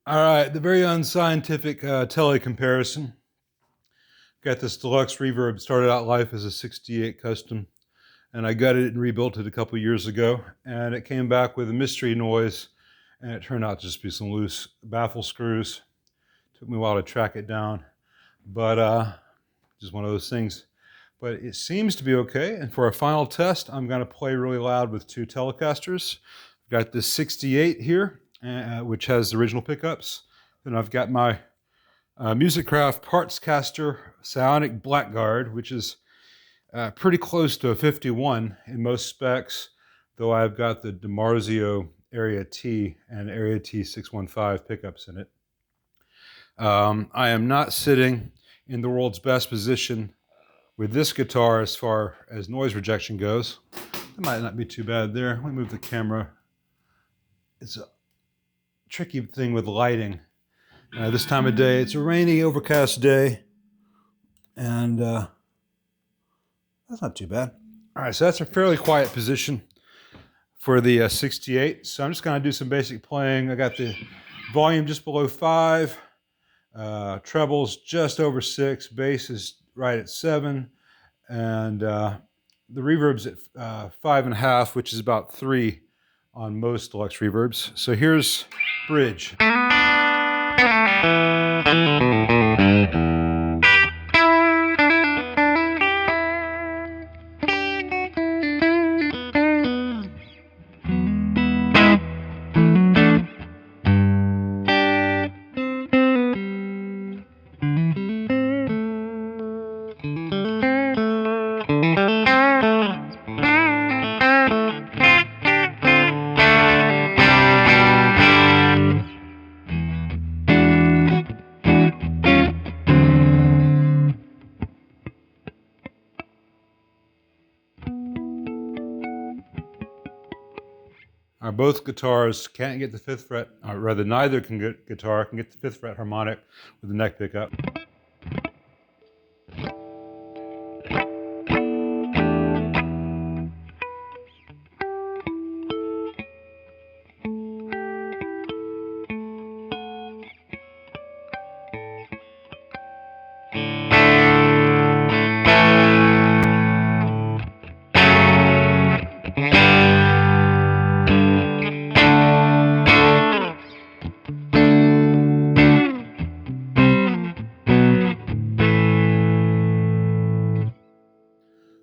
All right, the very unscientific tele comparison. Got this deluxe reverb. Started out life as a 68 custom, and I gutted it and rebuilt it a couple years ago, and it came back with a mystery noise, and it turned out to just be some loose baffle screws. Took me a while to track it down, but just one of those things. But it seems to be okay, and for our final test, I'm going to play really loud with two Telecasters. I've got this 68 here, which has the original pickups. Then I've got my Musicraft Partscaster Psionic Blackguard, which is pretty close to a 51 in most specs, though I've got the DiMarzio Area T and Area T 615 pickups in it. I am not sitting in the world's best position with this guitar as far as noise rejection goes. It might not be too bad there. Let me move the camera. It's a tricky thing with lighting. This time of day, it's a rainy, overcast day, and that's not too bad. All right, so that's a fairly quiet position for the 68. So I'm just going to do some basic playing. I got the volume just below 5, trebles just over 6, bass is right at 7, and the reverb's at 5.5, which is about 3 on most deluxe reverbs. So here's bridge. Both guitars can't get the 5th fret, or rather neither guitar can get the 5th fret harmonic with the neck pickup.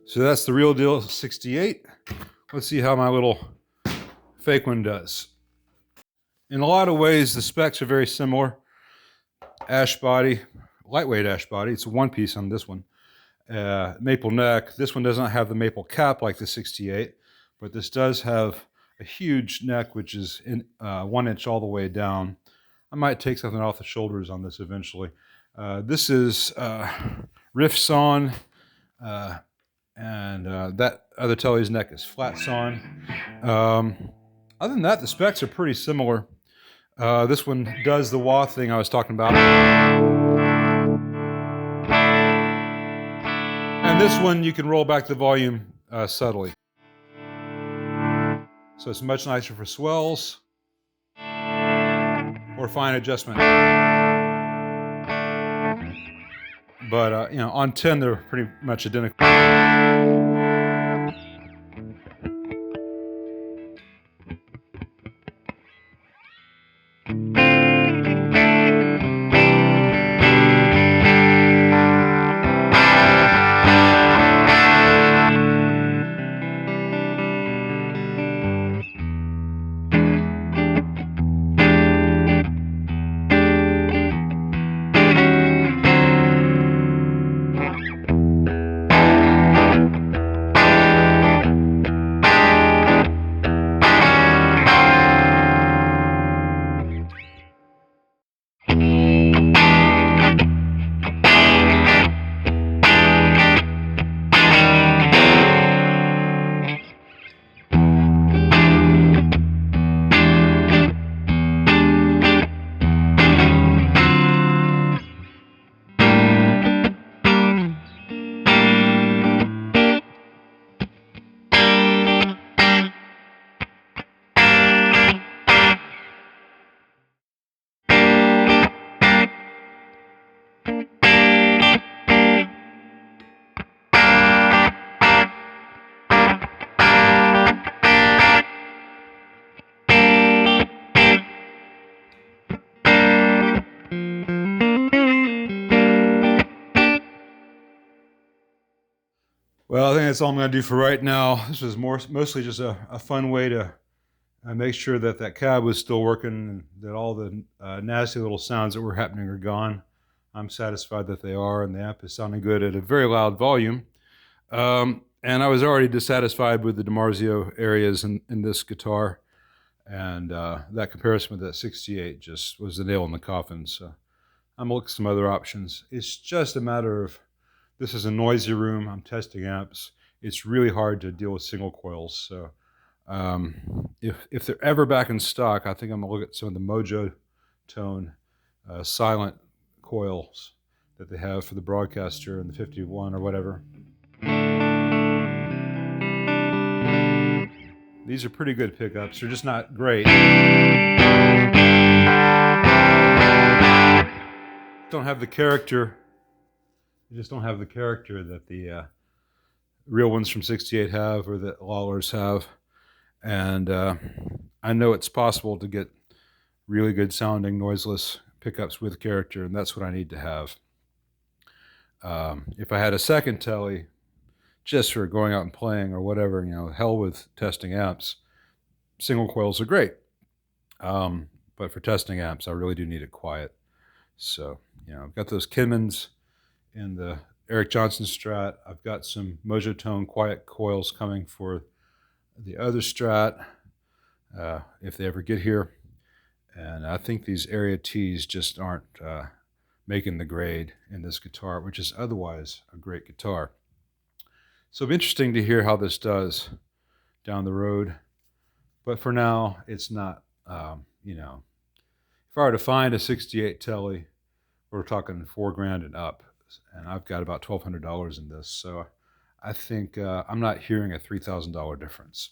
So that's the real deal 68. Let's see how my little fake one does. In a lot of ways, the specs are very similar. Ash body, lightweight ash body. It's a one piece on this one. Maple neck. This one does not have the maple cap like the 68, but this does have a huge neck, which is 1 inch all the way down. I might take something off the shoulders on this eventually. This is riff sawn. And that other Tele's neck is flat sawn. Other than that, the specs are pretty similar. This one does the wah thing I was talking about. And this one, you can roll back the volume subtly. So it's much nicer for swells or fine adjustment. But, on 10, they're pretty much identical. Well, I think that's all I'm going to do for right now. This was mostly just a fun way to make sure that that cab was still working and that all the nasty little sounds that were happening are gone. I'm satisfied that they are, and the amp is sounding good at a very loud volume. And I was already dissatisfied with the DiMarzio areas in this guitar, and that comparison with that 68 just was the nail in the coffin. So I'm looking at some other options. It's just a matter of, this is a noisy room. I'm testing amps. It's really hard to deal with single coils. So if they're ever back in stock, I think I'm gonna look at some of the Mojo Tone silent coils that they have for the Broadcaster and the 51 or whatever. These are pretty good pickups. They're just not great. Don't have the character. They just don't have the character that the real ones from 68 have, or that Lawlers have. And I know it's possible to get really good sounding noiseless pickups with character, and that's what I need to have. If I had a second Tele, just for going out and playing or whatever, you know, hell with testing amps, single coils are great. But for testing amps, I really do need it quiet. So, you know, I've got those Kinmans in the Eric Johnson Strat. I've got some Mojo Tone quiet coils coming for the other Strat, if they ever get here. And I think these Area Ts just aren't making the grade in this guitar, which is otherwise a great guitar. So it'll be interesting to hear how this does down the road. But for now, it's not, you know, if I were to find a 68 Tele, we're talking $4,000 and up. And I've got about $1,200 in this. So I think I'm not hearing a $3,000 difference.